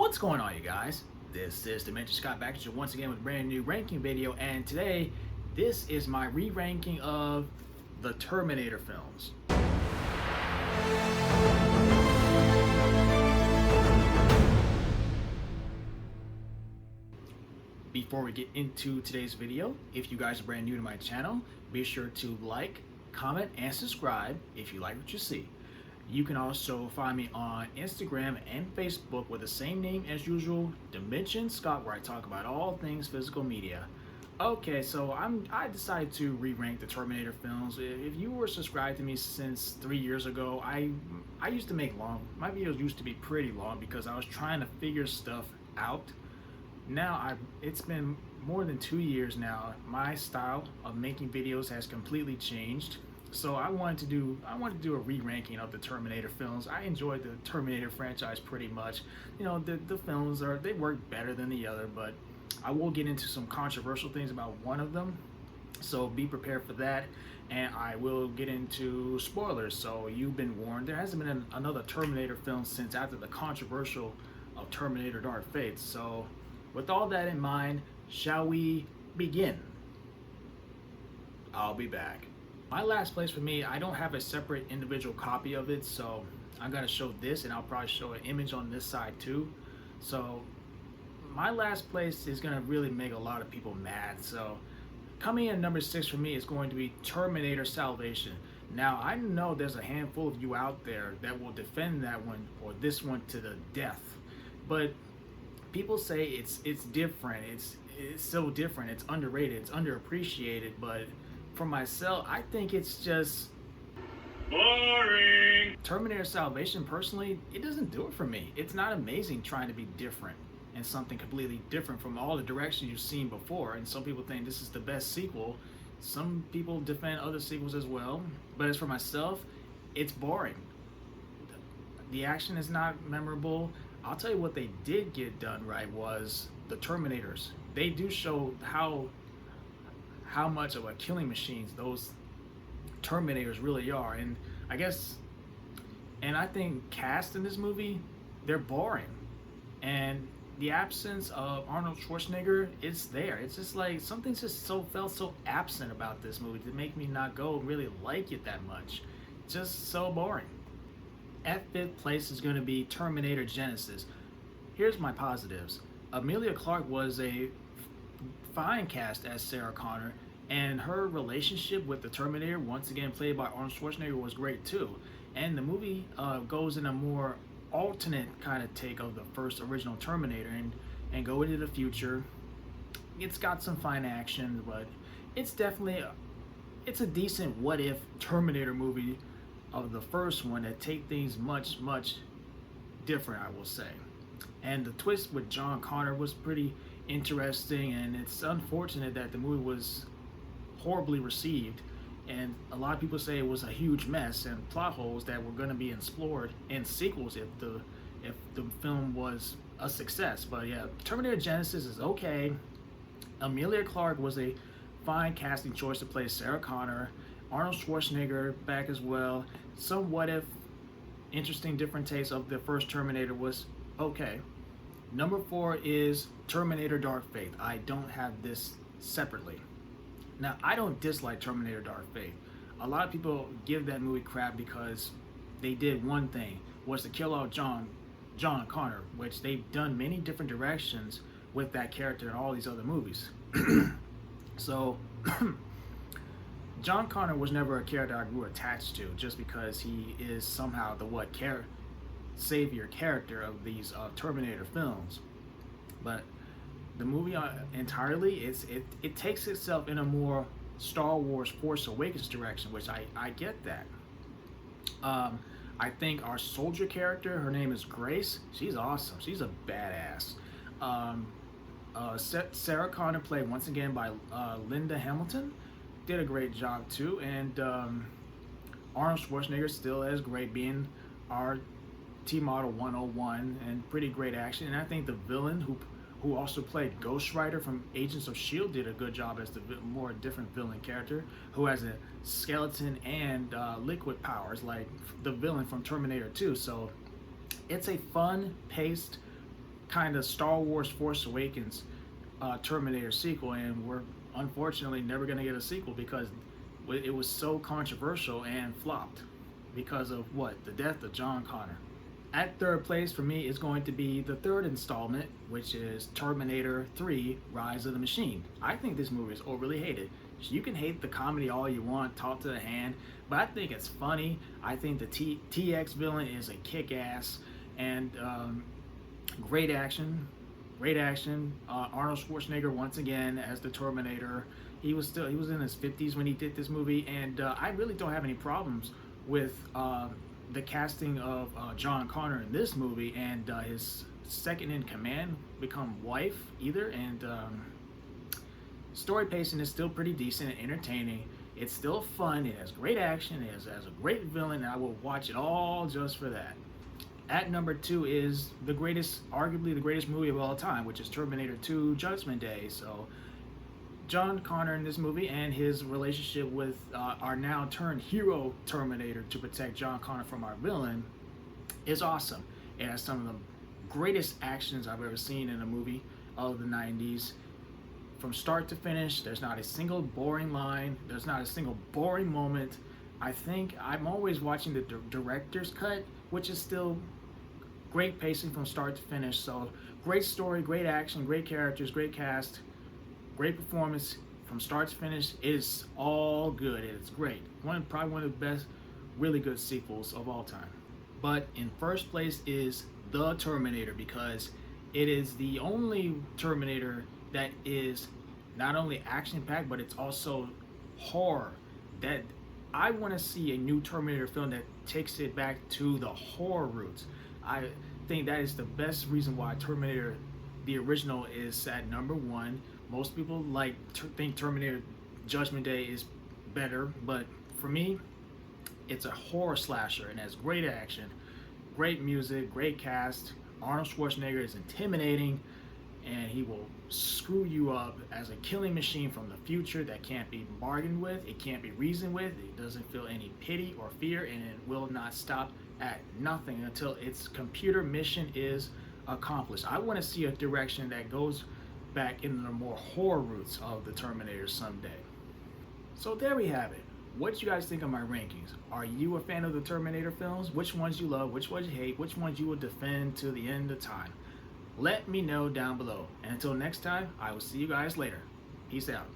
What's going on, you guys? This is Dementia Scott back at you once again with a brand new ranking video, and today this is my re-ranking of the Terminator films. Before we get into today's video, if you guys are brand new to my channel, be sure to like, comment, and subscribe if you like what you see. You can also find me on Instagram and Facebook with the same name as usual, Dimension Scott, where I talk about all things physical media. Okay, so I decided to re-rank the Terminator films. If you were subscribed to me since 3 years ago, I used to make my videos used to be pretty long because I was trying to figure stuff out. Now it's been more than 2 years now. My style of making videos has completely changed. So I wanted to do a re-ranking of the Terminator films. I enjoyed the Terminator franchise pretty much. You know, the films they work better than the other, but I will get into some controversial things about one of them. So be prepared for that, and I will get into spoilers. So you've been warned. There hasn't been another Terminator film since after the controversial of Terminator Dark Fate. So with all that in mind, shall we begin? I'll be back. My last place for me, I don't have a separate individual copy of it, so I'm gonna show this, and I'll probably show an image on this side too. So my last place is gonna really make a lot of people mad. So coming in at number 6 for me is going to be Terminator Salvation. Now I know there's a handful of you out there that will defend that one or this one to the death, but people say it's different. It's so different. It's underrated. It's underappreciated, but for myself, I think it's just boring. Terminator Salvation, personally, it doesn't do it for me. It's not amazing trying to be different and something completely different from all the directions you've seen before. And some people think this is the best sequel. Some people defend other sequels as well. But as for myself, it's boring. The action is not memorable. I'll tell you what they did get done right was the Terminators. They do show how much of a killing machines those Terminators really are, and I think cast in this movie, they're boring, and the absence of Arnold Schwarzenegger, it's there. It's just like something's just felt so absent about this movie to make me not go really like it that much. Just so boring. At 5th place is going to be Terminator Genisys. Here's my positives. Emilia Clarke was a fine cast as Sarah Connor, and her relationship with the Terminator, once again played by Arnold Schwarzenegger, was great too. And the movie goes in a more alternate kind of take of the first original Terminator and go into the future. It's got some fine action, but it's definitely it's a decent what if Terminator movie of the first one that take things much different, I will say. And the twist with John Connor was pretty interesting, and it's unfortunate that the movie was horribly received, and a lot of people say it was a huge mess and plot holes that were going to be explored in sequels if the film was a success. But yeah, Terminator Genisys is okay. Emilia Clarke was a fine casting choice to play Sarah Connor. Arnold Schwarzenegger back as well. Some what if interesting different takes of the first Terminator was okay. Number 4 is Terminator Dark Fate. I don't have this separately. Now, I don't dislike Terminator Dark Fate. A lot of people give that movie crap because they did one thing, was to kill off John Connor, which they've done many different directions with that character in all these other movies. So John Connor was never a character I grew attached to just because he is somehow the savior character of these Terminator films. But the movie entirely, it takes itself in a more Star Wars Force Awakens direction, which I get that. I think our soldier character, her name is Grace, she's awesome. She's a badass. Sarah Connor, played once again by Linda Hamilton, did a great job too. And Arnold Schwarzenegger still is great, being our T-Model 101, and pretty great action. And I think the villain who also played Ghost Rider from Agents of S.H.I.E.L.D. did a good job as the more different villain character who has a skeleton and liquid powers like the villain from Terminator 2. So it's a fun-paced kind of Star Wars Force Awakens Terminator sequel, and we're unfortunately never going to get a sequel because it was so controversial and flopped because of what? The death of John Connor. At third place for me is going to be the third installment, which is Terminator 3 Rise of the Machine. I think this movie is overly hated. You can hate the comedy all you want, talk to the hand, but I think it's funny. I think the TX villain is a kick-ass, and great action. Great action. Arnold Schwarzenegger once again as the Terminator. He was in his 50s when he did this movie, and I really don't have any problems with the casting of John Connor in this movie and his second in command become wife either. And story pacing is still pretty decent and entertaining. It's still fun. It has great action. It has a great villain, and I will watch it all just for that. At number 2 is arguably the greatest movie of all time, which is Terminator 2 Judgment Day. So John Connor in this movie and his relationship with our now turned hero Terminator to protect John Connor from our villain is awesome. It has some of the greatest actions I've ever seen in a movie of the 90s. From start to finish, there's not a single boring line. There's not a single boring moment. I think I'm always watching the director's cut, which is still great pacing from start to finish. So great story, great action, great characters, great cast, great performance from start to finish. It is all good. It's great. Probably one of the best, really good sequels of all time. But in first place is The Terminator, because it is the only Terminator that is not only action-packed, but it's also horror. That I want to see a new Terminator film that takes it back to the horror roots. I think that is the best reason why Terminator, the original, is at number 1. Most people think Terminator Judgment Day is better, but for me, it's a horror slasher and has great action, great music, great cast. Arnold Schwarzenegger is intimidating, and he will screw you up as a killing machine from the future that can't be bargained with, it can't be reasoned with, it doesn't feel any pity or fear, and it will not stop at nothing until its computer mission is accomplished. I want to see a direction that goes back into the more horror roots of the Terminator someday. So there we have it. What do you guys think of my rankings? Are you a fan of the Terminator films? Which ones you love? Which ones you hate? Which ones you will defend to the end of time? Let me know down below. And until next time, I will see you guys later. Peace out.